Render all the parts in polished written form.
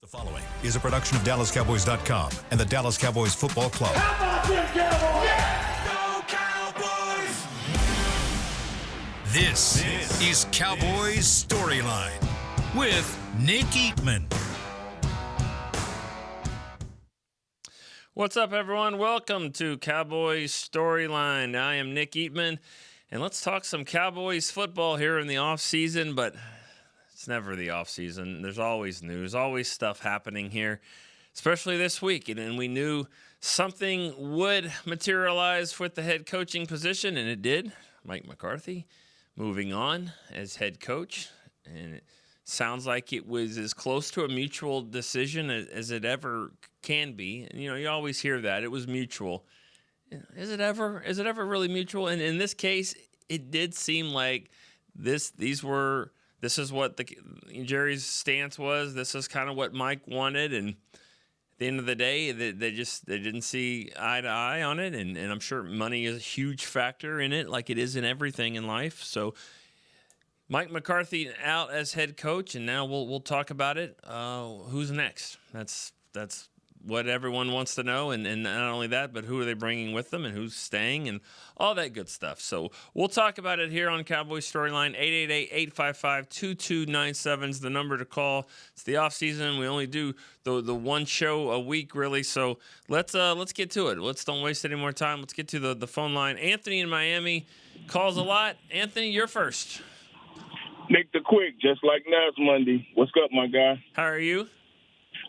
The following is a production of DallasCowboys.com and the Dallas Cowboys Football Club. How about them Cowboys? Yeah! Go Cowboys! This is Cowboys Storyline with Nick Eatman. What's up, everyone? Welcome to Cowboys Storyline. I am Nick Eatman, and let's talk some Cowboys football here in the off-season, but it's never the off-season. There's always news, always stuff happening here, especially this week. And we knew something would materialize with the head coaching position, and it did. Mike McCarthy moving on as head coach, and it sounds like it was as close to a mutual decision as it ever can be. And, you always hear that. It was mutual. Is it ever really mutual? And in this case, it did seem like this is what Jerry's stance was. This is kind of what Mike wanted, and at the end of the day, they didn't see eye to eye on it, and I'm sure money is a huge factor in it, like it is in everything in life. So Mike McCarthy out as head coach, and now we'll talk about it. Who's next? That's what everyone wants to know, and not only that, but who are they bringing with them, and who's staying, and all that good stuff. So we'll talk about it here on Cowboys Storyline. 888-855-2297 is the number to call. It's the off season. We only do the one show a week, really. So let's get to it. Let's don't waste any more time. Let's get to the phone line. Anthony in Miami calls a lot. Anthony, you're first. Nick the Quick, just like last Monday. What's up, my guy? How are you?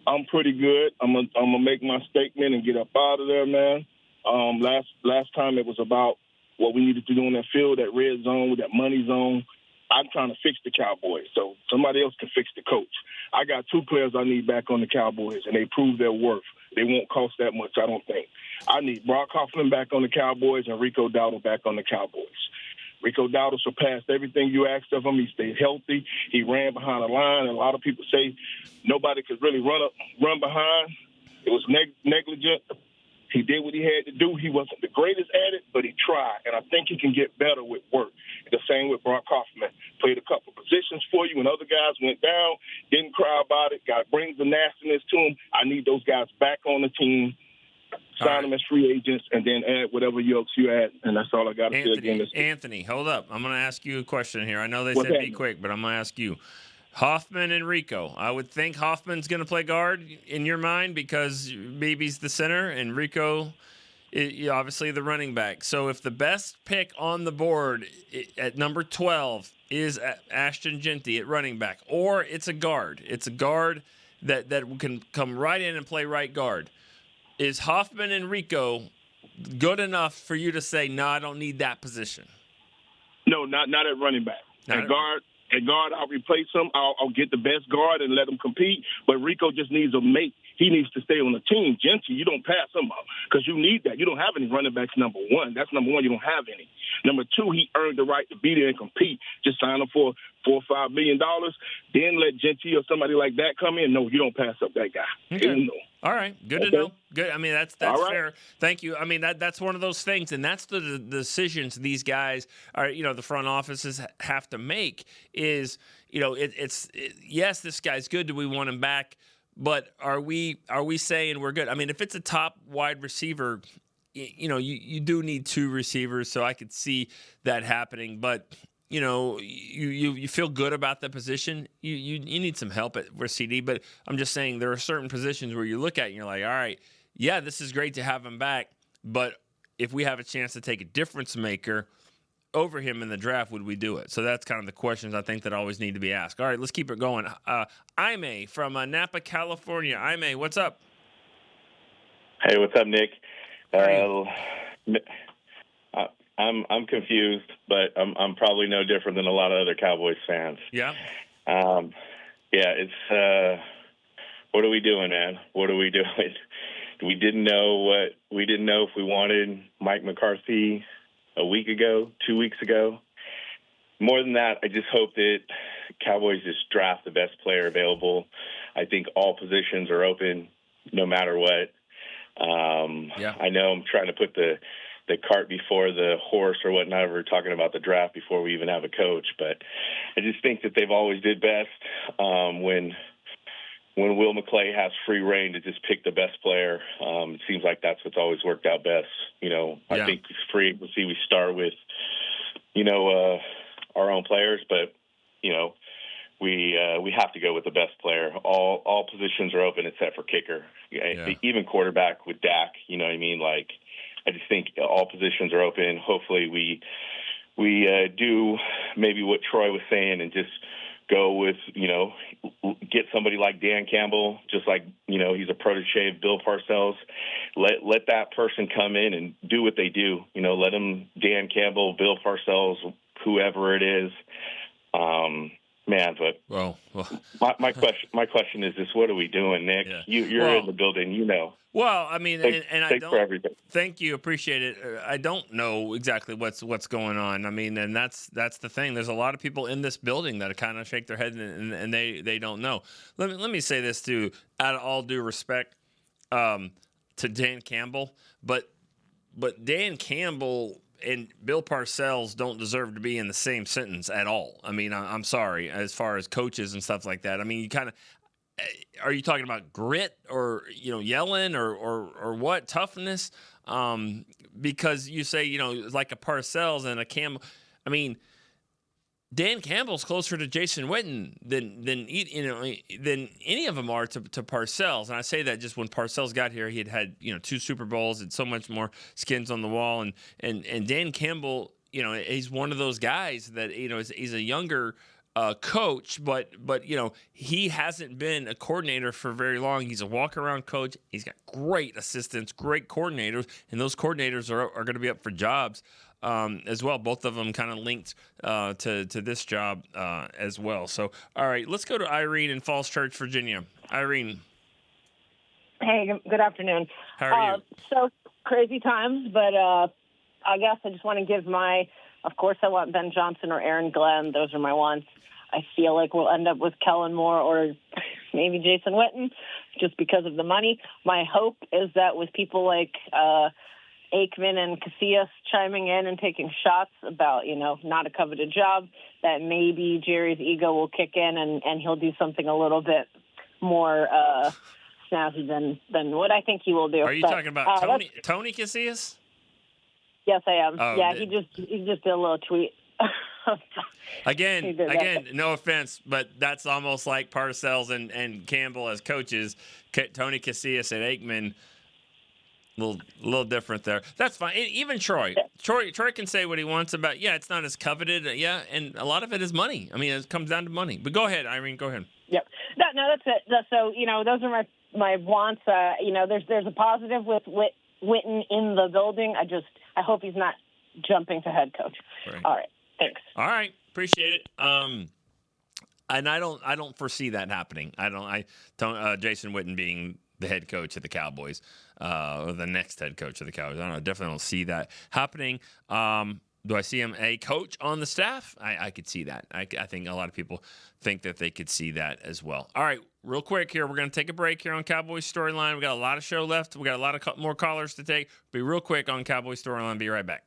I'm pretty good. I'm gonna make my statement and get up out of there, man. Last time it was about what we needed to do on that field, that red zone, that money zone. I'm trying to fix the Cowboys, so somebody else can fix the coach. I got two players I need back on the Cowboys, and they prove their worth. They won't cost that much, I don't think. I need Brock Hoffman back on the Cowboys and Rico Dowdle back on the Cowboys. Rico Dowdle surpassed everything you asked of him. He stayed healthy. He ran behind the line. And a lot of people say nobody could really run behind. It was negligent. He did what he had to do. He wasn't the greatest at it, but he tried. And I think he can get better with work. The same with Brock Hoffman. Played a couple positions for you when other guys went down. Didn't cry about it. Brings the nastiness to him. I need those guys back on the team. Sign them as free agents, and then add whatever else you add, and that's all I got to say again. Anthony, hold up. I'm going to ask you a question here. I know they said be quick, but I'm going to ask you. Hoffman and Rico. I would think Hoffman's going to play guard in your mind because Beebe's the center, and Rico, obviously, the running back. So if the best pick on the board at number 12 is Ashton Genty at running back, or it's a guard that can come right in and play right guard, is Hoffman and Rico good enough for you to say, no, I don't need that position? No, not at running back. At guard, I'll replace him. I'll get the best guard and let him compete. But Rico just needs a mate. He needs to stay on the team. Genty, you don't pass him up because you need that. You don't have any running backs, number one. That's number one. You don't have any. Number two, he earned the right to be there and compete. Just sign him for $4 or $5 million. Then let Genty or somebody like that come in. No, you don't pass up that guy. Okay. All right. Good to know. Good. I mean, that's right. Fair. Thank you. I mean, that's one of those things, and that's the decisions these guys are, the front offices have to make is, yes, this guy's good. Do we want him back? But are we saying we're good? I mean, if it's a top wide receiver, you do need two receivers, so I could see that happening. But you feel good about the position. You need some help with CD, but I'm just saying there are certain positions where you look at it and you're like, all right, yeah, this is great to have him back, but if we have a chance to take a difference maker over him in the draft, would we do it? So that's kind of the questions I think that always need to be asked. All right, let's keep it going. Aime from Napa, California. Aime, what's up? Hey, what's up, Nick? I'm confused, but I'm probably no different than a lot of other Cowboys fans. Yeah. It's what are we doing, man? What are we doing? We didn't know if we wanted Mike McCarthy a week ago, 2 weeks ago. More than that, I just hope that Cowboys just draft the best player available. I think all positions are open no matter what. I know I'm trying to put the cart before the horse or whatnot. We're talking about the draft before we even have a coach. But I just think that they've always did best when when Will McClay has free reign to just pick the best player, it seems like that's what's always worked out best. I think free agency, we start with, our own players, but, we have to go with the best player. All positions are open except for kicker. Even quarterback with Dak, you know what I mean? Like, I just think all positions are open. Hopefully we do maybe what Troy was saying and just go with, get somebody like Dan Campbell, just like, he's a protege of Bill Parcells. Let that person come in and do what they do. Let them, Dan Campbell, Bill Parcells, whoever it is. My question is this: what are we doing, Nick? Yeah. You're in the building, Well, I mean, thanks for everything. Thank you, appreciate it. I don't know exactly what's going on. I mean, and that's the thing. There's a lot of people in this building that kind of shake their head and they don't know. Let me say this too, out of all due respect to Dan Campbell, but Dan Campbell and Bill Parcells don't deserve to be in the same sentence at all. I mean, I'm sorry, as far as coaches and stuff like that. I mean, are you talking about grit or, yelling or what, toughness? Because you say, like a Parcells and a Campbell. I mean, Dan Campbell's closer to Jason Witten than any of them are to Parcells. And I say that just when Parcells got here, he had 2 Super Bowls and so much more skins on the wall. And Dan Campbell, he's one of those guys that, he's a younger coach, but he hasn't been a coordinator for very long. He's a walk-around coach. He's got great assistants, great coordinators, and those coordinators are going to be up for jobs as well. Both of them kind of linked to this job as well. So, all right, let's go to Irene in Falls Church, Virginia. Irene. Hey, good afternoon. How are you? So crazy times, but I guess I just want to give of course, I want Ben Johnson or Aaron Glenn. Those are my wants. I feel like we'll end up with Kellen Moore or maybe Jason Witten just because of the money. My hope is that with people like Aikman and Casillas chiming in and taking shots about, not a coveted job, that maybe Jerry's ego will kick in and he'll do something a little bit more snazzy than what I think he will do. Are you talking about Tony Casillas? Yes, I am. Oh, yeah, he just did a little tweet. Again, no offense, but that's almost like Parcells and Campbell as coaches. Tony Casillas and Aikman, a little different there. That's fine. Even Troy can say what he wants about. Yeah, it's not as coveted. Yeah, and a lot of it is money. I mean, it comes down to money. But go ahead, Irene. Go ahead. Yep. No, that's it. So those are my wants. There's a positive with Witten in the building. I hope he's not jumping to head coach. Right. All right. Thanks. All right. Appreciate it. And I don't foresee that happening. Jason Witten being the head coach of the Cowboys, or the next head coach of the Cowboys. I definitely don't see that happening. Do I see him a coach on the staff? I could see that. I think a lot of people think that they could see that as well. All right, real quick here. We're going to take a break here on Cowboys Storyline. We got a lot of show left. We got a lot of more callers to take. Be real quick on Cowboys Storyline. Be right back.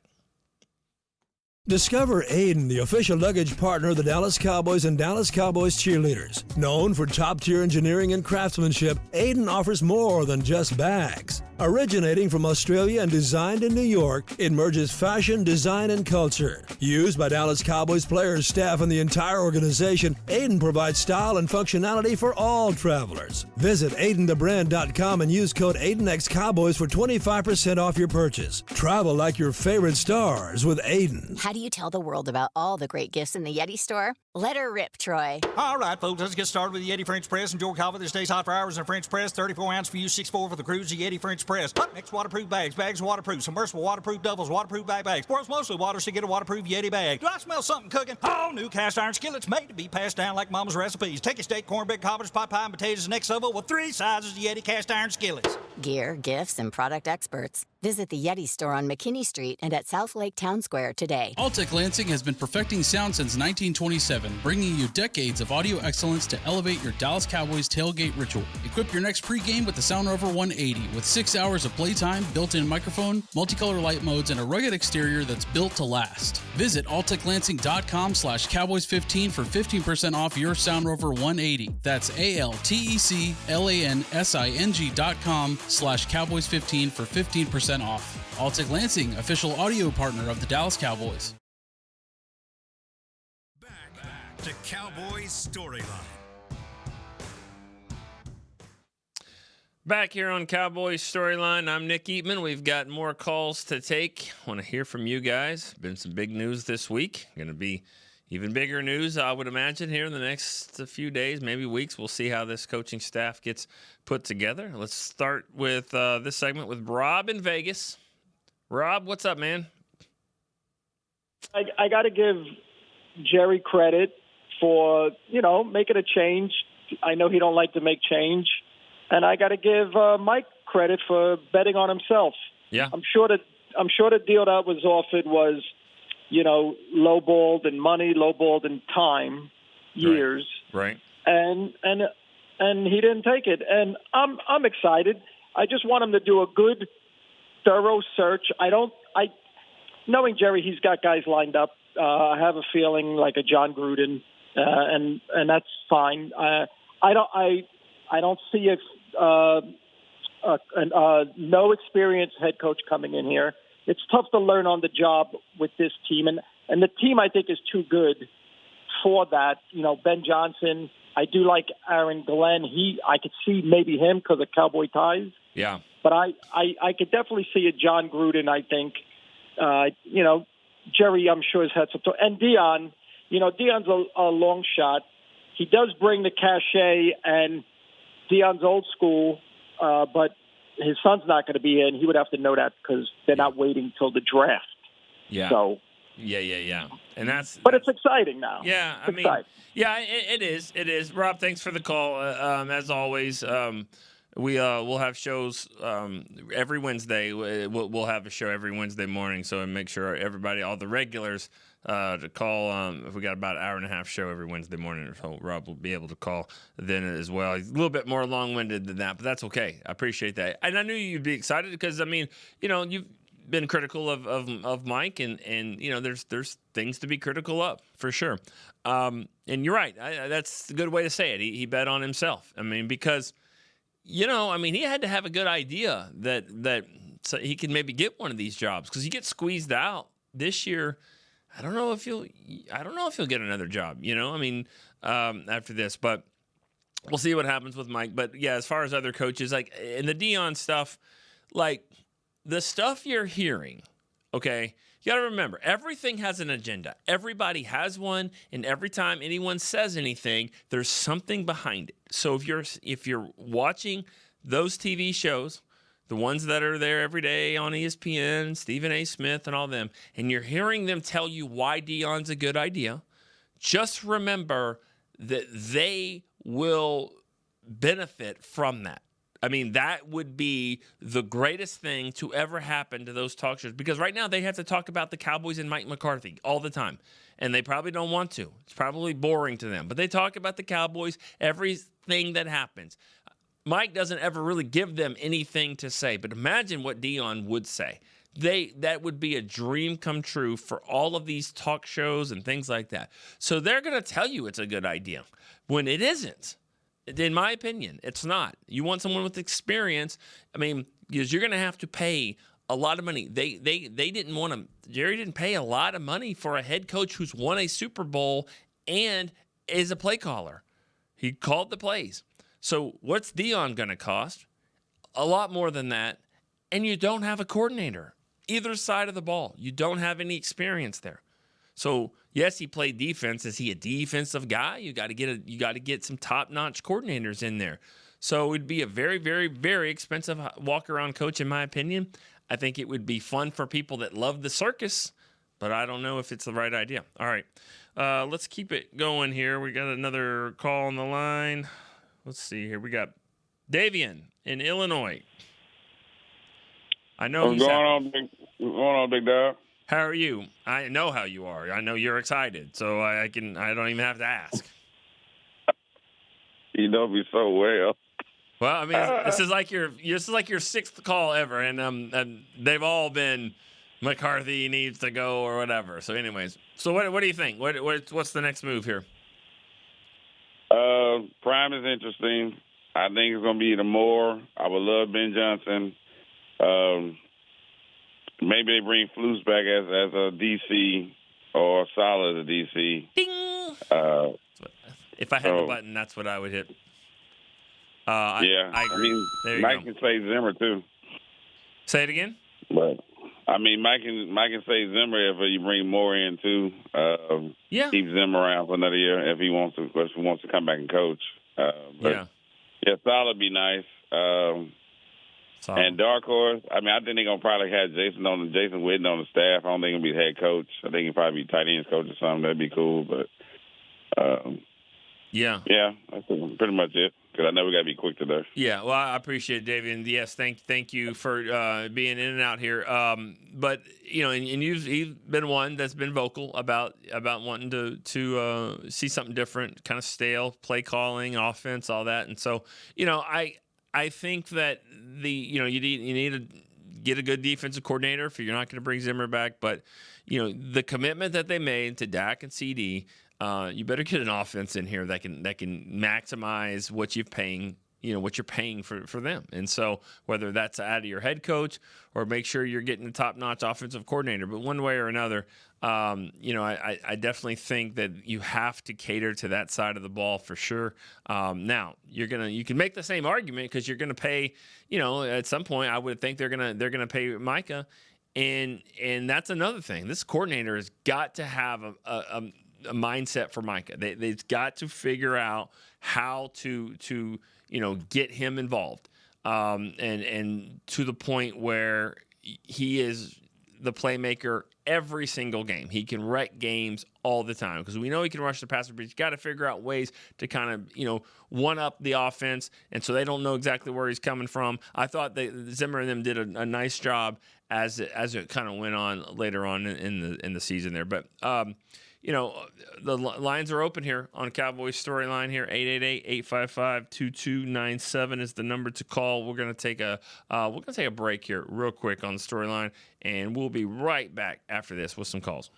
Discover Aiden, the official luggage partner of the Dallas Cowboys and Dallas Cowboys cheerleaders. Known for top-tier engineering and craftsmanship, Aiden offers more than just bags. Originating from Australia and designed in New York, it merges fashion, design, and culture. Used by Dallas Cowboys players, staff, and the entire organization, Aiden provides style and functionality for all travelers. Visit AidenTheBrand.com and use code AidenXCowboys for 25% off your purchase. Travel like your favorite stars with Aiden. How do you tell the world about all the great gifts in the Yeti store? Let her rip, Troy. All right, folks, let's get started with the Yeti French Press. Enjoy coffee that stays hot for hours in a French press. 34 ounce for you, 6'4" for the cruise. The Yeti French Press. Up next, waterproof bags. Bags are waterproof. Submersible waterproof doubles. Waterproof bags. World's mostly water, so get a waterproof Yeti bag. Do I smell something cooking? Oh, new cast iron skillets made to be passed down like Mama's recipes. Take a steak, cornbread, cobbler's pot pie, and potatoes next level with 3 sizes of Yeti cast iron skillets. Gear, gifts, and product experts. Visit the Yeti store on McKinney Street and at South Lake Town Square today. Altec Lansing has been perfecting sound since 1927, bringing you decades of audio excellence to elevate your Dallas Cowboys tailgate ritual. Equip your next pregame with the Sound Rover 180 with 6 hours of playtime, built-in microphone, multicolor light modes, and a rugged exterior that's built to last. Visit alteclansing.com/Cowboys15 for 15% off your Sound Rover 180. That's ALTECLANSING.com/Cowboys15 for 15% off. Altec Lansing, official audio partner of the Dallas Cowboys. Back to Cowboys Storyline. Back here on Cowboys Storyline, I'm Nick Eatman. We've got more calls to take. Want to hear from you guys. Been some big news this week. Going to be even bigger news, I would imagine, here in the next few days, maybe weeks. We'll see how this coaching staff gets put together. Let's start with this segment with Rob in Vegas. Rob, what's up, man? I got to give Jerry credit for, making a change. I know he don't like to make change. And I got to give Mike credit for betting on himself. Yeah. I'm sure the deal that was offered was, lowballed in money, lowballed in time, years. Right. And he didn't take it. And I'm excited. I just want him to do a good, thorough search. Knowing Jerry, he's got guys lined up. I have a feeling like a John Gruden, and that's fine. I don't see no experienced head coach coming in here. It's tough to learn on the job with this team, and the team I think is too good for that. Ben Johnson. I do like Aaron Glenn. I could see maybe him because of Cowboy ties. Yeah. But I could definitely see a John Gruden. I think, Jerry, I'm sure has had some. And Dion, Dion's a long shot. He does bring the cachet, and Dion's old school, but his son's not going to be in. He would have to know that because they're not waiting till the draft. Yeah. So. Yeah. And But it's exciting now. Yeah, it is. It is. Rob, thanks for the call. As always, we'll have shows every Wednesday. We'll have a show every Wednesday morning. So make sure everybody, all the regulars, to call. If we got about an hour and a half show every Wednesday morning, so Rob will be able to call then as well. He's a little bit more long-winded than that, but that's okay. I appreciate that. And I knew you'd be excited because, you've been critical of Mike, and there's things to be critical of for sure. And you're right. That's a good way to say it. He bet on himself. Because he had to have a good idea that so he can maybe get one of these jobs because he gets squeezed out this year. I don't know if he'll get another job. After this, but we'll see what happens with Mike. But yeah, as far as other coaches, like in the Dion stuff, like. The stuff you're hearing, okay, you got to remember, everything has an agenda. Everybody has one, and every time anyone says anything, there's something behind it. So if you're watching those TV shows, the ones that are there every day on ESPN, Stephen A. Smith and all them, and you're hearing them tell you why Dion's a good idea, just remember that they will benefit from that. That would be the greatest thing to ever happen to those talk shows because right now they have to talk about the Cowboys and Mike McCarthy all the time, and they probably don't want to. It's probably boring to them, but they talk about the Cowboys, everything that happens. Mike doesn't ever really give them anything to say, but imagine what Dion would say. That would be a dream come true for all of these talk shows and things like that. So they're going to tell you it's a good idea when it isn't. In my opinion, it's not. You want someone with experience. Because you're going to have to pay a lot of money. They didn't want to. Jerry didn't pay a lot of money for a head coach who's won a Super Bowl and is a play caller. He called the plays. So what's Dion going to cost? A lot more than that. And you don't have a coordinator either side of the ball. You don't have any experience there. So yes, he played defense. Is he a defensive guy? You got to get some top-notch coordinators in there. So it'd be a very, very, very expensive walk-around coach, in my opinion. I think it would be fun for people that love the circus, but I don't know if it's the right idea. All right, let's keep it going here. We got another call on the line. Let's see here. We got Davian in Illinois. I know What's going on, big dog? How are you? I know how you are. I know you're excited, so I don't even have to ask. You know me so well. Well, I mean, this is like your sixth call ever, and they've all been McCarthy needs to go or whatever. So, anyways, what do you think? What's the next move here? Prime is interesting. I think it's going to be either Moore. I would love Ben Johnson. Maybe they bring Flus back as a DC or Solid as a DC. Ding! If I had the button, that's what I would hit. I agree. Mike can say Zimmer too. Say it again. But Mike can say Zimmer if you bring Moore in too. Keep Zimmer around for another year if he wants to come back and coach. Solid be nice. And Dark Horse, I think they're gonna probably have Jason Witten on the staff. I don't think he'll be the head coach. I think he'll probably be tight ends coach or something. That'd be cool. But that's pretty much it. Because I know we got to be quick today. Yeah, well, I appreciate it, David. And yes, thank you for being in and out here. But and you've been one that's been vocal about wanting to see something different, kind of stale play calling, offense, all that. And so I think that you need to get a good defensive coordinator if you're not going to bring Zimmer back. But the commitment that they made to Dak and CD. You better get an offense in here that can maximize what you're paying for them. And so whether that's out of your head coach or make sure you're getting the top-notch offensive coordinator, but one way or another, I definitely think that you have to cater to that side of the ball for sure. Now you can make the same argument because you're gonna pay, at some point I would think they're gonna pay Micah, and that's another thing. This coordinator has got to have a mindset for Micah. They've got to figure out how to get him involved, and to the point where he is the playmaker every single game. He can wreck games all the time because we know he can rush the passer, but he's got to figure out ways to kind of one up the offense, and so they don't know exactly where he's coming from. I thought Zimmer and them did a nice job as it kind of went on later on in the season there, but. The lines are open here on Cowboys Storyline here. 888-855-2297 is the number to call. We're gonna take a break here real quick on the Storyline, and we'll be right back after this with some calls.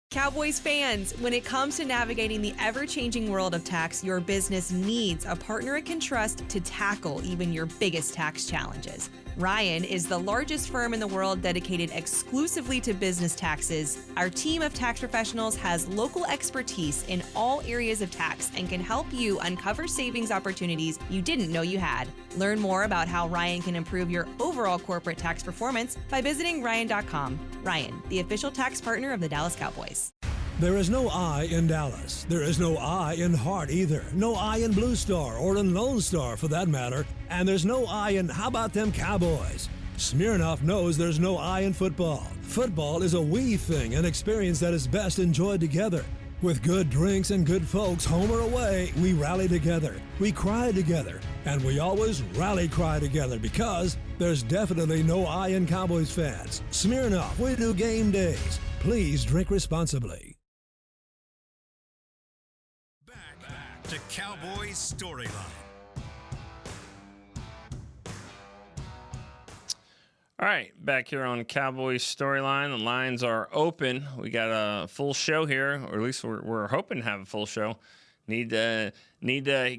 Cowboys fans, when it comes to navigating the ever-changing world of tax, your business needs a partner it can trust to tackle even your biggest tax challenges. Ryan is the largest firm in the world dedicated exclusively to business taxes. Our team of tax professionals has local expertise in all areas of tax and can help you uncover savings opportunities you didn't know you had. Learn more about how Ryan can improve your overall corporate tax performance by visiting Ryan.com. Ryan, the official tax partner of the Dallas Cowboys. There is no I in Dallas. There is no I in Hart either. No I in Blue Star or in Lone Star for that matter. And there's no I in how about them Cowboys? Smirnoff knows there's no I in football. Football is a we thing, an experience that is best enjoyed together. With good drinks and good folks, home or away, we rally together. We cry together. And we always rally cry together because there's definitely no I in Cowboys fans. Smirnoff, we do game days. Please drink responsibly. To Cowboys Storyline. All right, back here on Cowboys Storyline. The lines are open. We got a full show here, or at least we're hoping to have a full show. Need to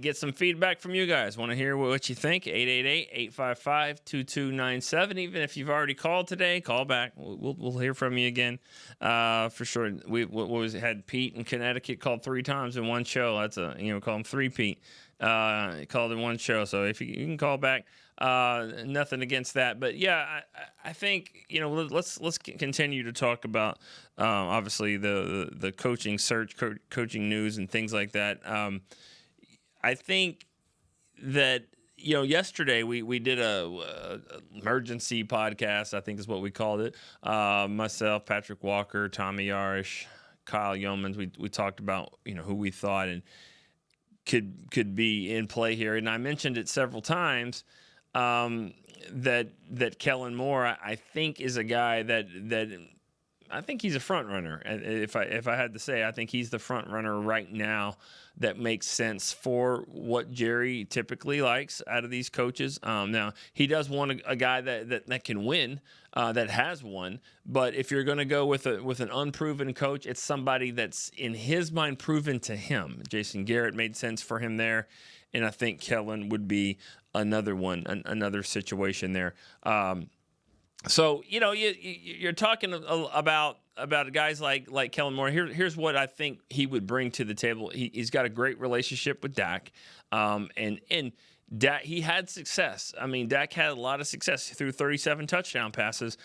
get some feedback from you guys. Want to hear what you think? 888-855-2297. Even if you've already called today, call back. We'll hear from you again for sure. We had Pete in Connecticut called 3 times in one show. That's call him 3 Pete. Called in one show. So if you can call back, nothing against that. But yeah, I think let's continue to talk about obviously the coaching search, coaching news, and things like that. I think that yesterday we did a emergency podcast, I think is what we called it. Myself, Patrick Walker, Tommy Yarish, Kyle Yeomans. We talked about who we thought and could be in play here, and I mentioned it several times. that Kellen Moore, I think, is a guy that I think he's a front runner. If I had to say, I think he's the front runner right now that makes sense for what Jerry typically likes out of these coaches. Now he does want a guy that can win, that has won. But if you're going to go with an unproven coach, it's somebody that's in his mind proven to him. Jason Garrett made sense for him there, and I think Kellen would be another one, another situation there. So you're talking about guys like Kellen Moore. Here's what I think he would bring to the table. He's got a great relationship with Dak, and Dak, he had success. I mean, Dak had a lot of success through 37 touchdown passes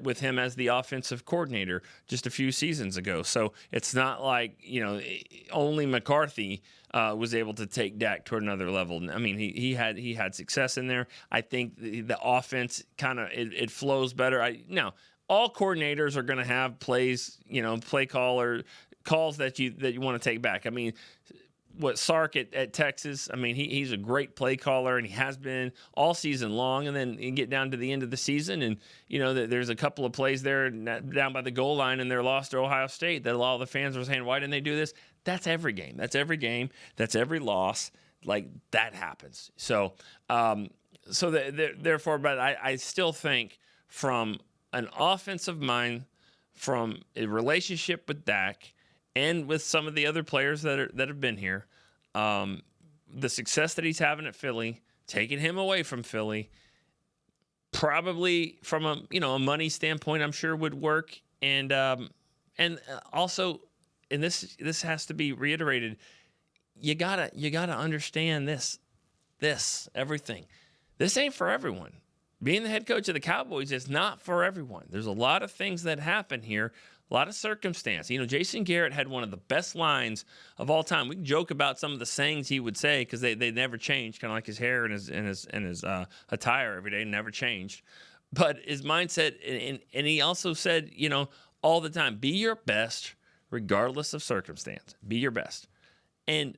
with him as the offensive coordinator just a few seasons ago. So it's not like only McCarthy was able to take Dak to another level. I mean, he had success in there. I think the offense kind of it flows better. Now, all coordinators are going to have plays, play calls that you want to take back. I mean, what Sark at Texas, I mean, he's a great play caller, and he has been all season long. And then you get down to the end of the season, and there's a couple of plays there down by the goal line, and they're lost to Ohio State that a lot of the fans were saying, why didn't they do this? That's every game. That's every game. That's every loss. Like, that happens. So, therefore, but I still think from an offensive mind, from a relationship with Dak, and with some of the other players that have been here, the success that he's having at Philly, taking him away from Philly, probably from a money standpoint, I'm sure would work, and also, and this has to be reiterated, you gotta understand this everything. This ain't for everyone. Being the head coach of the Cowboys is not for everyone. There's a lot of things that happen here. A lot of circumstance. Jason Garrett had one of the best lines of all time. We can joke about some of the sayings he would say because they never changed, kind of like his hair and his attire every day never changed. But his mindset, and he also said, all the time, be your best regardless of circumstance. Be your best. And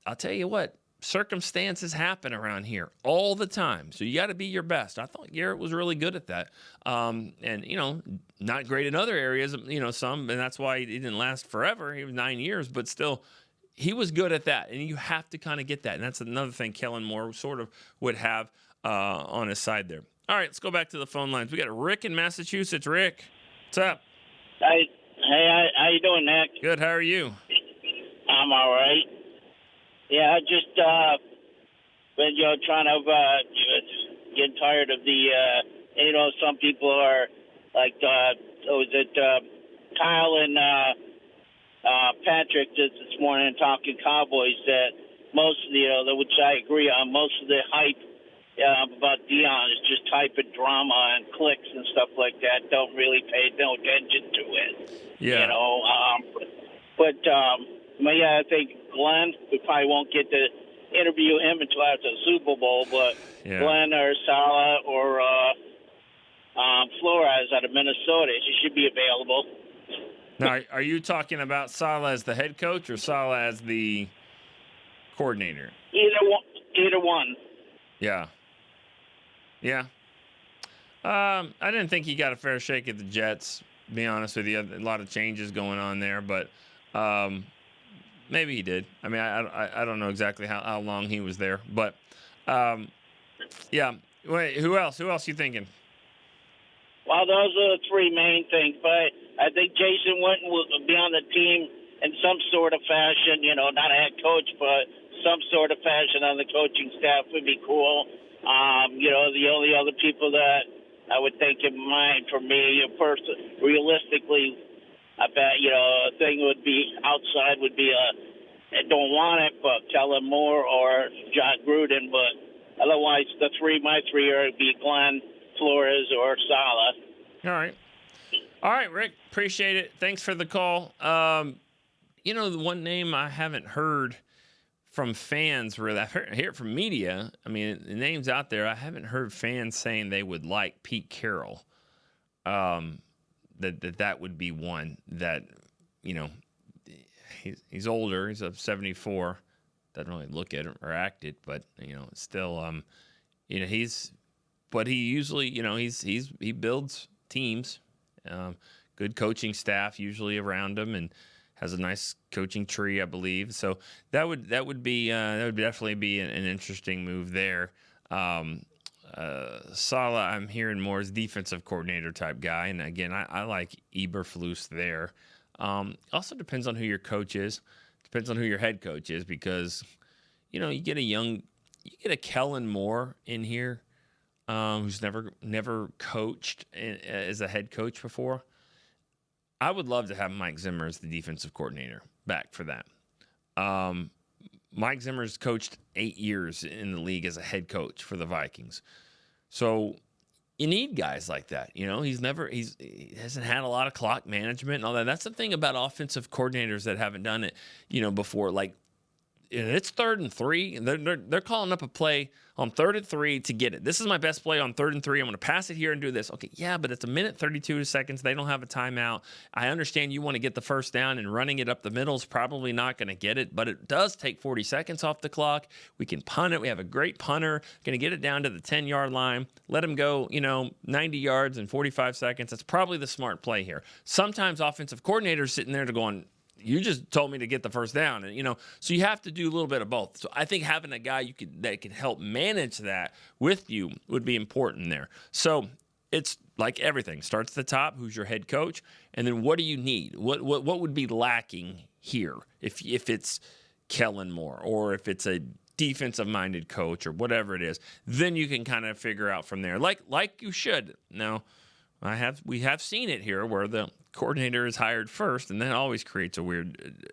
I'll tell you what, circumstances happen around here all the time. So you got to be your best. I thought Garrett was really good at that. And, not great in other areas, some, and that's why he didn't last forever. He was 9 years, but still, he was good at that. And you have to kind of get that. And that's another thing Kellen Moore sort of would have on his side there. All right, let's go back to the phone lines. We got Rick in Massachusetts. Rick, what's up? Hey, how you doing, Nick? Good. How are you? I'm all right. Yeah, I just been trying to get tired of the some people are like Kyle and Patrick this morning talking Cowboys that most of which I agree on, most of the hype about Dion is just hype and drama and clicks and stuff like that. Don't really pay no attention to it. Yeah. I think Glenn, we probably won't get to interview him until after the Super Bowl, but yeah. Glenn or Salah or Flores out of Minnesota, she should be available. Now, are you talking about Salah as the head coach or Salah as the coordinator? Either one. Yeah. Yeah. I didn't think he got a fair shake at the Jets, to be honest with you. A lot of changes going on there, but maybe he did. I mean, I don't know exactly how long he was there, but yeah. Wait, who else? Who else you thinking? Well, those are the three main things, but I think Jason Witten will be on the team in some sort of fashion. Not a head coach, but some sort of fashion on the coaching staff would be cool. The only other people that I would think in mind for me, realistically, I bet, a thing would be outside would be I don't want it, but Kellen Moore or John Gruden. But otherwise, my three are be Glenn, Flores, or Salah. All right, Rick. Appreciate it. Thanks for the call. The one name I haven't heard from fans really, I hear it from media. I mean, the name's out there. I haven't heard fans saying they would like Pete Carroll. That would be one that, he's older. He's up 74. Doesn't really look at it or act it, but, still, he's but he usually, he builds teams, good coaching staff usually around him, and has a nice coaching tree, I believe. So that would definitely be an interesting move there. Saleh, I'm hearing more as defensive coordinator type guy, and again, I like Eberflus there. Also depends on who your coach is. Depends on who your head coach is, because you get a Kellen Moore in here, who's never coached as a head coach before. I would love to have Mike Zimmer as the defensive coordinator back for that. Mike Zimmer's coached 8 years in the league as a head coach for the Vikings. So you need guys like that. He hasn't had a lot of clock management and all that. That's the thing about offensive coordinators that haven't done it, before. Like, it's 3rd and 3. They're calling up a play on 3rd and 3 to get it. This is my best play on 3rd and 3. I'm going to pass it here and do this. Okay, yeah, but it's 1:32 seconds. They don't have a timeout. I understand you want to get the first down, and running it up the middle is probably not going to get it, but it does take 40 seconds off the clock. We can punt it. We have a great punter. Going to get it down to the 10-yard line. Let him go, 90 yards in 45 seconds. That's probably the smart play here. Sometimes offensive coordinators sitting there going, you just told me to get the first down, and so you have to do a little bit of both. So I think having a guy that can help manage that with you would be important there. So it's like everything starts at the top. Who's your head coach, and then what do you need? What would be lacking here if it's Kellen Moore, or if it's a defensive-minded coach, or whatever it is? Then you can kind of figure out from there, like you should. Now, we have seen it here where the coordinator is hired first, and that always creates a weird,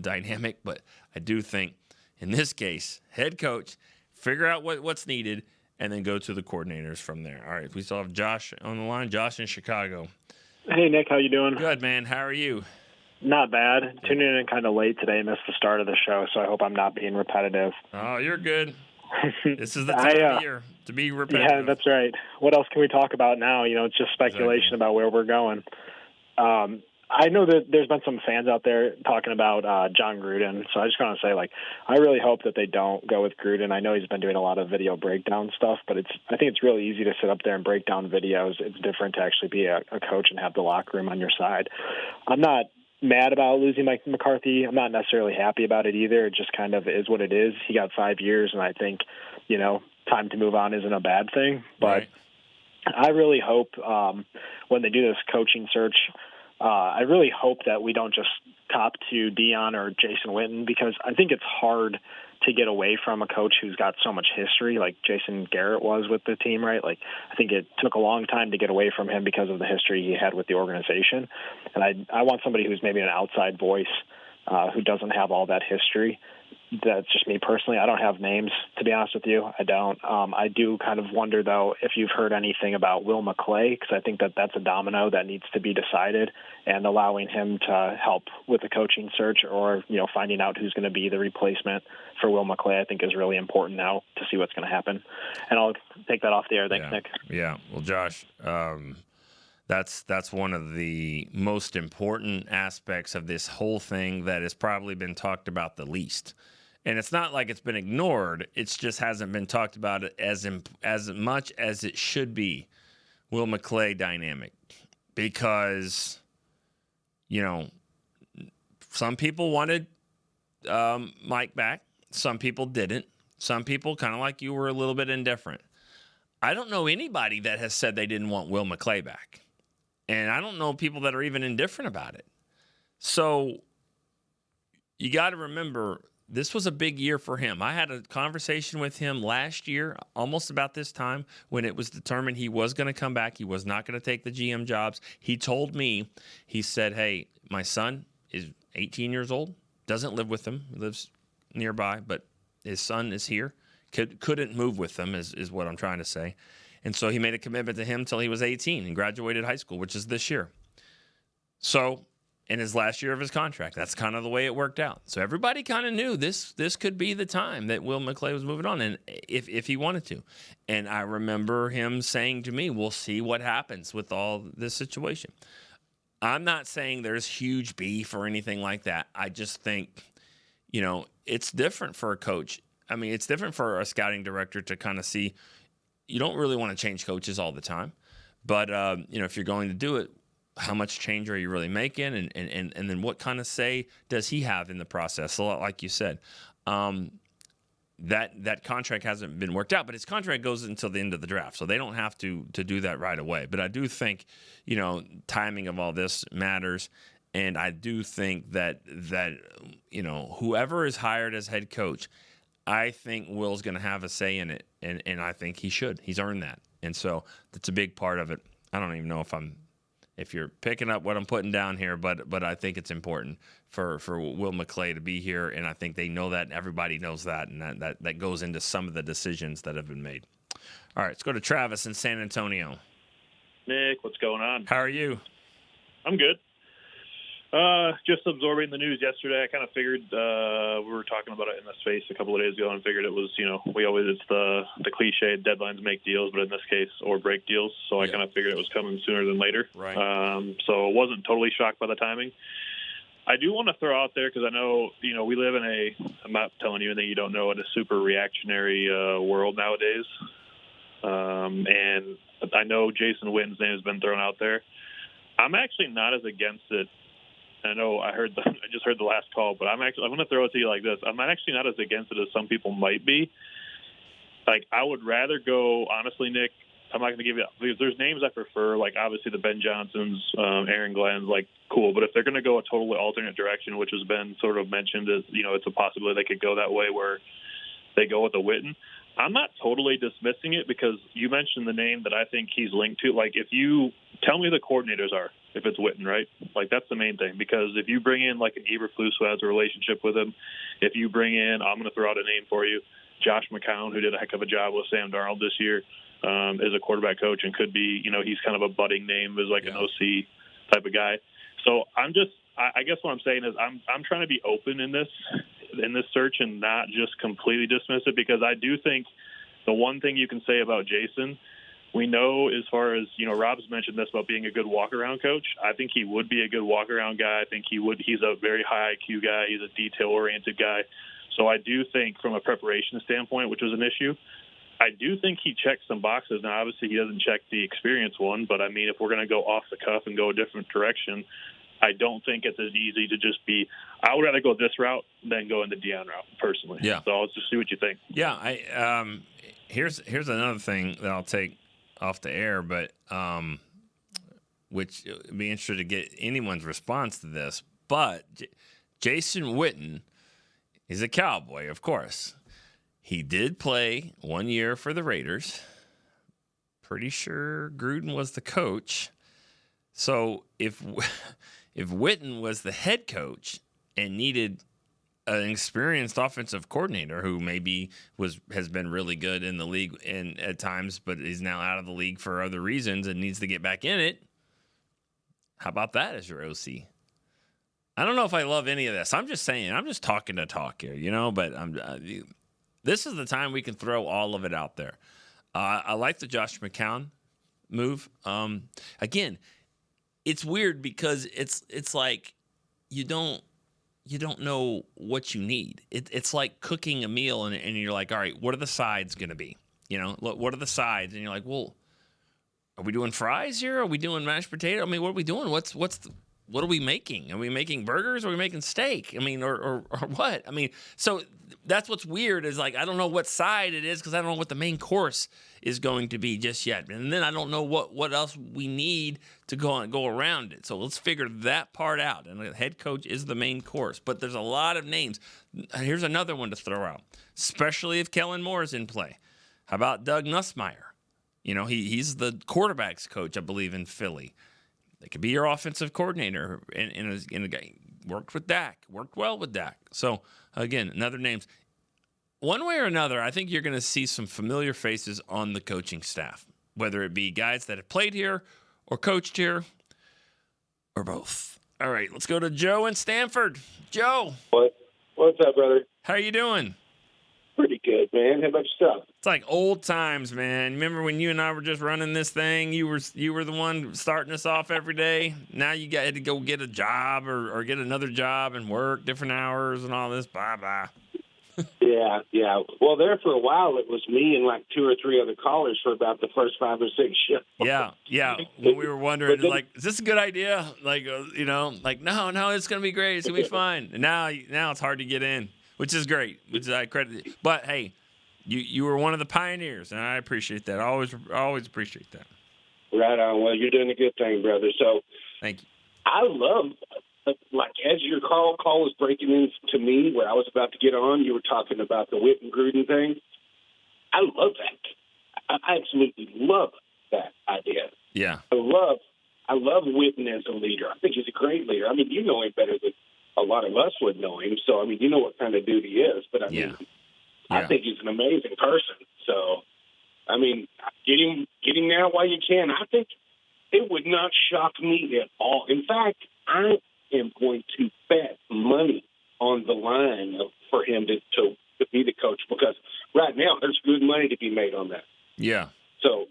dynamic. But I do think in this case, head coach, figure out what's needed, and then go to the coordinators from there. All right, we still have Josh on the line. Josh in Chicago. Hey, Nick, how you doing? Good, man. How are you? Not bad. Tuning in kind of late today, missed the start of the show, so I hope I'm not being repetitive. Oh, you're good. This is the time of year to be repetitive. Yeah, that's right. What else can we talk about now? It's just speculation about where we're going. I know that there's been some fans out there talking about John Gruden, so I just want to say, I really hope that they don't go with Gruden. I know he's been doing a lot of video breakdown stuff, but I think it's really easy to sit up there and break down videos. It's different to actually be a coach and have the locker room on your side. I'm not mad about losing Mike McCarthy. I'm not necessarily happy about it either. It just kind of is what it is. He got 5 years, and I think, time to move on isn't a bad thing. But right. I really hope when they do this coaching search, I really hope that we don't just cop to Dion or Jason Witten, because I think it's hard to get away from a coach who's got so much history, like Jason Garrett was with the team, right? I think it took a long time to get away from him because of the history he had with the organization. And I want somebody who's maybe an outside voice who doesn't have all that history. That's just me personally. I don't have names, to be honest with you. I don't. I do kind of wonder, though, if you've heard anything about Will McClay, because I think that's a domino that needs to be decided, and allowing him to help with the coaching search, or finding out who's going to be the replacement for Will McClay, I think is really important now to see what's going to happen. And I'll take that off the air. Thanks, Nick. Yeah. Well, Josh, that's one of the most important aspects of this whole thing that has probably been talked about the least. And it's not like it's been ignored. It just hasn't been talked about as much as it should be. Will McClay dynamic, because some people wanted Mike back. Some people didn't. Some people, kind of like you, were a little bit indifferent. I don't know anybody that has said they didn't want Will McClay back. And I don't know people that are even indifferent about it. So you got to remember, this was a big year for him. I had a conversation with him last year, almost about this time, when it was determined he was going to come back. He was not going to take the GM jobs. He told me, he said, hey, my son is 18 years old, doesn't live with him. He lives nearby, but his son is here. Couldn't move with them is what I'm trying to say. And so he made a commitment to him until he was 18 and graduated high school, which is this year. So in his last year of his contract, that's kind of the way it worked out. So everybody kind of knew this could be the time that Will McClay was moving on, and if he wanted to. And I remember him saying to me, we'll see what happens with all this situation. I'm not saying there's huge beef or anything like that. I just think, it's different for a coach. I mean, it's different for a scouting director to kind of see, you don't really want to change coaches all the time. But, if you're going to do it, how much change are you really making? And then what kind of say does he have in the process? So like you said, that contract hasn't been worked out, but his contract goes until the end of the draft. So they don't have to do that right away. But I do think, timing of all this matters. And I do think that whoever is hired as head coach, I think Will's going to have a say in it. And I think he should. He's earned that. And so that's a big part of it. I don't even know if you're picking up what I'm putting down here, but I think it's important for Will McClay to be here, and I think they know that, and everybody knows that, and that goes into some of the decisions that have been made. All right, let's go to Travis in San Antonio. Nick, what's going on? How are you? I'm good. Just absorbing the news yesterday. I kind of figured we were talking about it in the space a couple of days ago, and figured it was, it's the cliche deadlines make deals, but in this case, or break deals. So I kind of figured it was coming sooner than later. Right. So I wasn't totally shocked by the timing. I do want to throw out there, because I know, we live in I'm not telling you anything you don't know, in a super reactionary world nowadays. And I know Jason Witten's name has been thrown out there. I'm actually not as against it. I know I just heard the last call, but I'm going to throw it to you like this. I'm actually not as against it as some people might be. Like, I would rather go, honestly, Nick, I'm not going to give you, because there's names I prefer, like obviously the Ben Johnsons, Aaron Glenn's, like, cool. But if they're going to go a totally alternate direction, which has been sort of mentioned as, it's a possibility they could go that way where they go with a Witten, I'm not totally dismissing it, because you mentioned the name that I think he's linked to. Like, if you tell me the coordinators are, if it's Witten, right? Like, that's the main thing. Because if you bring in, like, an Eberflus who has a relationship with him, if you bring in, I'm going to throw out a name for you, Josh McCown, who did a heck of a job with Sam Darnold this year, is a quarterback coach and could be, he's kind of a budding name as like an OC type of guy. So I guess what I'm saying is I'm trying to be open in this search and not just completely dismiss it, because I do think the one thing you can say about Jason, we know as far as, Rob's mentioned this about being a good walk-around coach. I think he would be a good walk-around guy. I think he's a very high IQ guy. He's a detail-oriented guy. So I do think from a preparation standpoint, which was an issue, I do think he checks some boxes. Now, obviously, he doesn't check the experience one, but I mean, if we're going to go off the cuff and go a different direction, I don't think it's as easy to just be, I would rather go this route than go in the Deion route, personally. Yeah. So let's just see what you think. Yeah. Here's another thing that I'll take off the air, but which would be interested to get anyone's response to this. But Jason Witten is a Cowboy, of course. He did play 1 year for the Raiders. Pretty sure Gruden was the coach. So if Witten was the head coach and needed an experienced offensive coordinator who maybe has been really good in the league and at times, but is now out of the league for other reasons and needs to get back in it, how about that as your OC? I don't know if I love any of this. I'm just saying. I'm just talking to talk here, but this is the time we can throw all of it out there. I like the Josh McCown move. Again, it's weird because it's like you don't know what you need. It's like cooking a meal and you're like, all right, what are the sides going to be? What are the sides? And you're like, well, are we doing fries here? Are we doing mashed potato? I mean, what are we doing? What are we making? Are we making burgers? Or are we making steak? I mean, or what? I mean, so that's what's weird is like, I don't know what side it is because I don't know what the main course is going to be just yet. And then I don't know what else we need to go around it. So let's figure that part out. And the head coach is the main course. But there's a lot of names. Here's another one to throw out, especially if Kellen Moore is in play. How about Doug Nussmeier? He's the quarterback's coach, I believe, in Philly. They could be your offensive coordinator in a game. Worked with Dak. Worked well with Dak. So, again, another names. One way or another, I think you're going to see some familiar faces on the coaching staff, whether it be guys that have played here or coached here or both. All right, let's go to Joe in Stanford. Joe. What's up, brother? How are you doing? Pretty good, man. How about yourself? It's like old times, man. Remember when you and I were just running this thing? You were the one starting us off every day. Now you had to go get a job or get another job and work different hours and all this. Bye. Yeah. Well, there for a while, it was me and like 2 or 3 other callers for about the first 5 or 6 shows. Yeah. When we were wondering, like, is this a good idea? Like, no, it's gonna be great. It's gonna be fine. And now it's hard to get in, which is great. Which I credit. But hey, you were one of the pioneers, and I appreciate that. I always appreciate that. Right on. Well, you're doing a good thing, brother. So, thank you. I love, like, as your call was breaking in to me where I was about to get on, you were talking about the Whit and Gruden thing. I love that. I absolutely love that idea. Yeah. I love Whitten as a leader. I think he's a great leader. I mean, you know him better than a lot of us would know him. So, I mean, you know what kind of dude he is. But, I mean, I think he's an amazing person. So, I mean, get him now while you can. I think it would not shock me at all. In fact, I am going to bet money on the line for him to be the coach because right now there's good money to be made on that. Yeah. So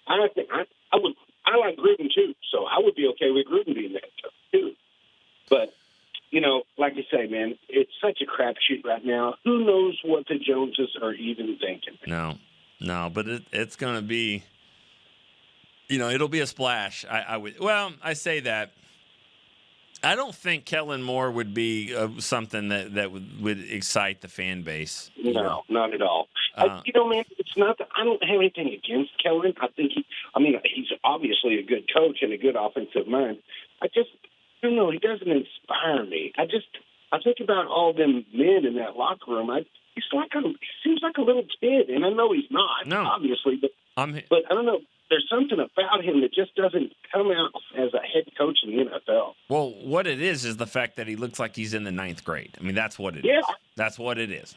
I think I like Gruden too. So I would be okay with Gruden being that too. But you know, like you say, man, it's such a crapshoot right now. Who knows what the Joneses are even thinking? No, but it's gonna be. You know, it'll be a splash. I say that. I don't think Kellen Moore would be something that would excite the fan base. No, not at all. You know, man, it's not that I don't have anything against Kellen. I think he's obviously a good coach and a good offensive mind. I don't know, he doesn't inspire me. I think about all them men in that locker room. He seems like a little kid, and I know he's not, obviously, but I don't know. There's something about him that just doesn't come out as a head coach in the NFL. Well, what it is the fact that he looks like he's in the 9th grade. I mean, that's what it is. That's what it is.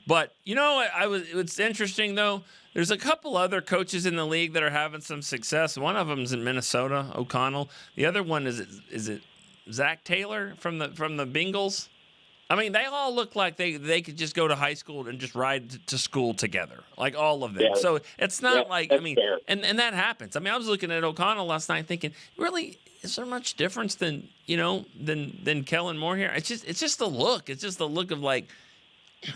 But you know, it's interesting though. There's a couple other coaches in the league that are having some success. One of them is in Minnesota, O'Connell. The other one is it Zach Taylor from the Bengals? I mean, they all look like they could just go to high school and just ride to school together, like all of them. Yeah. So it's not and that happens. I mean, I was looking at O'Connell last night thinking, really, is there much difference than Kellen Moore here? It's just the look. It's just the look of like,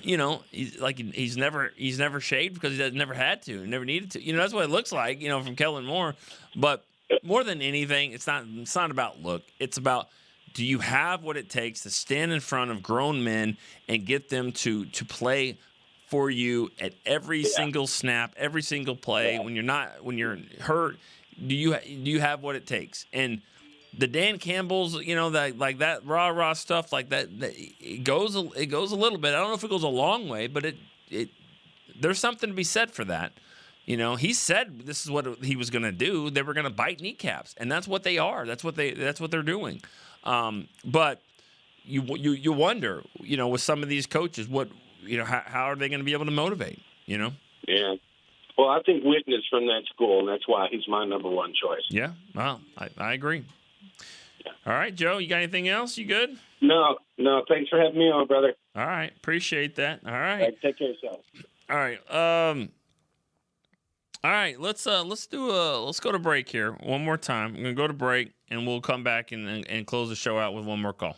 you know, he's never shaved because he never had to, never needed to. You know, that's what it looks like, you know, from Kellen Moore. But more than anything, it's not about look. It's about, do you have what it takes to stand in front of grown men and get them to play for you at every single snap, every single play? When you're hurt, do you have what it takes? And the Dan Campbell's, you know, that rah stuff like that, it goes a little bit. I don't know if it goes a long way, but it there's something to be said for that. You know, he said this is what he was going to do. They were going to bite kneecaps, and that's what they are. That's what they're doing. But you wonder, you know, with some of these coaches, how are they going to be able to motivate, you know? Yeah. Well, I think Whitten is from that school, and that's why he's my number one choice. Yeah. Well, I agree. Yeah. All right, Joe, you got anything else? You good? No. Thanks for having me on, brother. All right. Appreciate that. All right. Take care of yourself. All right. All right, let's go to break here one more time. I'm gonna go to break, and we'll come back and close the show out with one more call.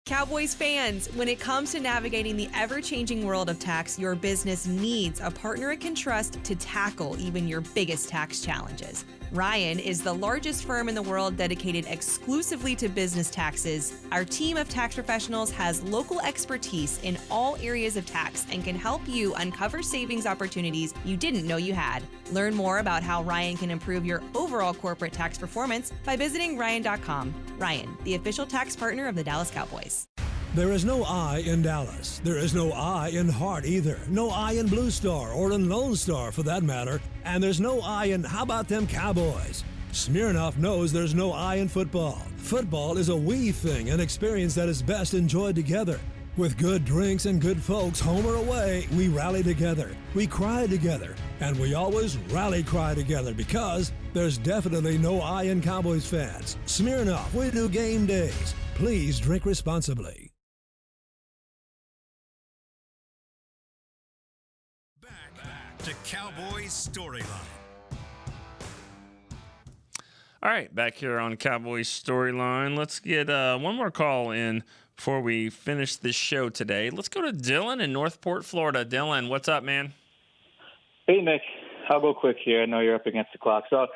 Cowboys fans, when it comes to navigating the ever-changing world of tax, your business needs a partner it can trust to tackle even your biggest tax challenges. Ryan is the largest firm in the world dedicated exclusively to business taxes. Our team of tax professionals has local expertise in all areas of tax and can help you uncover savings opportunities you didn't know you had. Learn more about how Ryan can improve your overall corporate tax performance by visiting Ryan.com. Ryan, the official tax partner of the Dallas Cowboys. There is no I in Dallas. There is no I in Hart either. No I in Blue Star or in Lone Star for that matter. And there's no I in how about them Cowboys? Smirnoff knows there's no I in football. Football is a we thing, an experience that is best enjoyed together. With good drinks and good folks, home or away, we rally together. We cry together. And we always rally cry together because there's definitely no I in Cowboys fans. Smirnoff, we do game days. Please drink responsibly. To Cowboys Storyline. All right, back here on Cowboys Storyline. Let's get one more call in before we finish this show today. Let's go to Dylan in Northport, Florida. Dylan, what's up, man? Hey, Nick. I'll go quick here. I know you're up against the clock. So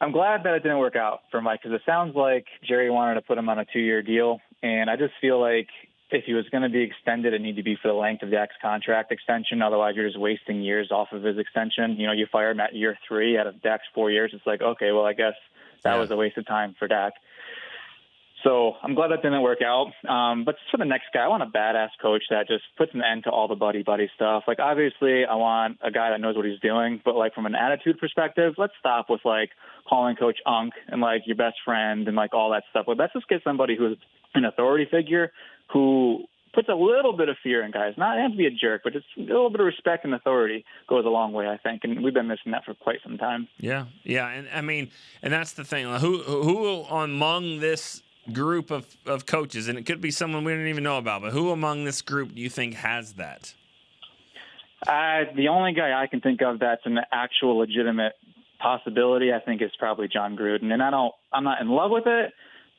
I'm glad that it didn't work out for Mike because it sounds like Jerry wanted to put him on a 2-year deal. And I just feel like if he was going to be extended, it needed to be for the length of Dak's contract extension. Otherwise, you're just wasting years off of his extension. You know, you fire him at year 3 out of Dak's 4 years. It's like, okay, well, I guess that was a waste of time for Dak. So I'm glad that didn't work out. But for the next guy, I want a badass coach that just puts an end to all the buddy-buddy stuff. Like, obviously, I want a guy that knows what he's doing. But, like, from an attitude perspective, let's stop with, like, calling Coach Unk and, like, your best friend and, like, all that stuff. But let's just get somebody who's an authority figure who puts a little bit of fear in guys. Not have to be a jerk, but just a little bit of respect and authority goes a long way, I think. And we've been missing that for quite some time. Yeah. And I mean, and that's the thing. Who among this group of coaches, and it could be someone we don't even know about, but who among this group do you think has that? The only guy I can think of that's an actual legitimate possibility, I think, is probably John Gruden. And I'm not in love with it,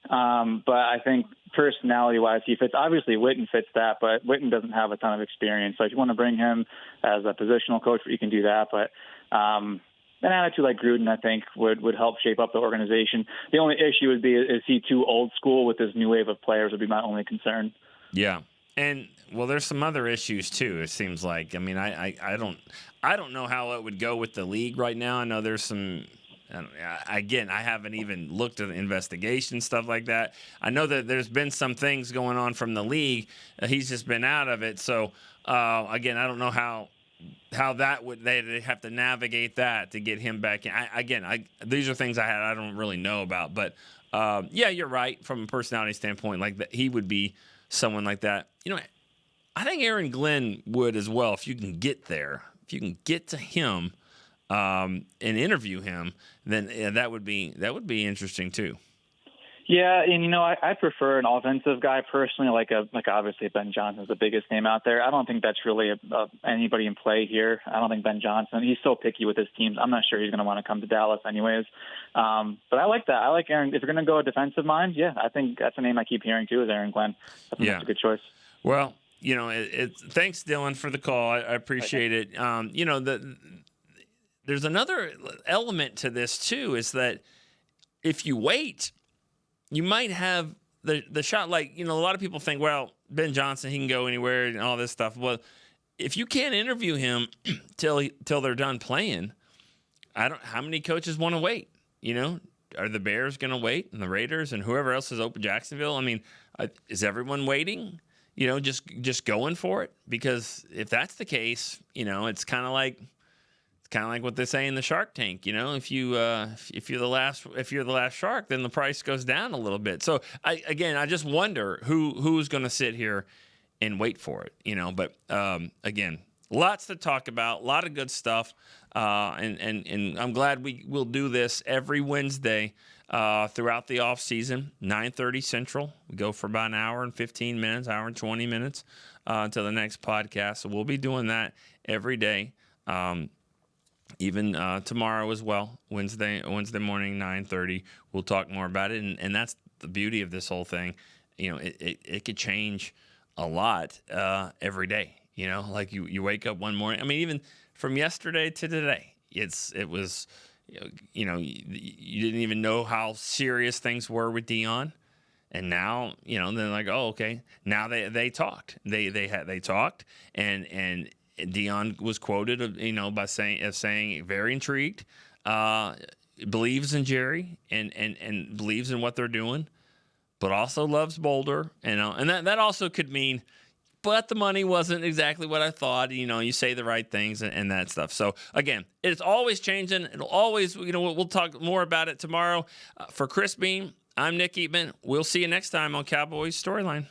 but I think personality-wise, he fits. Obviously, Witten fits that, but Witten doesn't have a ton of experience. So if you want to bring him as a positional coach, you can do that. But an attitude like Gruden, I think, would help shape up the organization. The only issue would be, is he too old school with this new wave of players would be my only concern. Yeah. And, well, there's some other issues, too, it seems like. I mean, I don't know how it would go with the league right now. I know there's some – again, I haven't even looked at the investigation, stuff like that. I know that there's been some things going on from the league. He's just been out of it. So, again, I don't know how that would – they'd have to navigate that to get him back in. These are things I don't really know about. But, yeah, you're right from a personality standpoint. Like, he would be someone like that. You know, I think Aaron Glenn would as well if you can get there. If you can get to him and interview him, then that would be interesting too. Yeah, and I prefer an offensive guy personally, like obviously Ben Johnson's the biggest name out there. I don't think that's really anybody in play here. I don't think Ben Johnson. He's so picky with his teams. I'm not sure he's going to want to come to Dallas anyways. But I like that. I like Aaron. If you're going to go a defensive mind, yeah, I think that's a name I keep hearing too is Aaron Glenn. I think that's a good choice. Well, thanks Dylan for the call. I appreciate it. There's another element to this too, is that if you wait, you might have the shot. Like, a lot of people think, well, Ben Johnson, he can go anywhere and all this stuff. Well, if you can't interview him till they're done playing, how many coaches want to wait? Are the Bears going to wait, and the Raiders and whoever else is open Jacksonville? I mean, is everyone waiting? Just going for it? Because if that's the case, it's kind of like what they say in the Shark Tank. If you're the last shark, then the price goes down a little bit. So I just wonder who's going to sit here and wait for it. But again, lots to talk about, a lot of good stuff, and I'm glad we will do this every Wednesday throughout the off season, 9:30 Central. We go for about an hour and 15 minutes, hour and 20 minutes until the next podcast. So we'll be doing that every day. Even tomorrow as well, Wednesday morning, 9:30. We'll talk more about it, and that's the beauty of this whole thing. It could change a lot every day. Like you wake up one morning. I mean, even from yesterday to today, it was, you didn't even know how serious things were with Dion, and now they're like, oh, okay. Now they talked. They talked, and Dion was quoted, by saying very intrigued, believes in Jerry and believes in what they're doing, but also loves Boulder, and that also could mean, but the money wasn't exactly what I thought. You say the right things and that stuff. So again, it's always changing. It'll always, we'll talk more about it tomorrow. For Chris Beam, I'm Nick Eatman. We'll see you next time on Cowboys Storyline.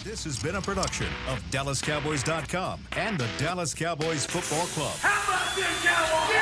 This has been a production of DallasCowboys.com and the Dallas Cowboys Football Club. How about this, Cowboys?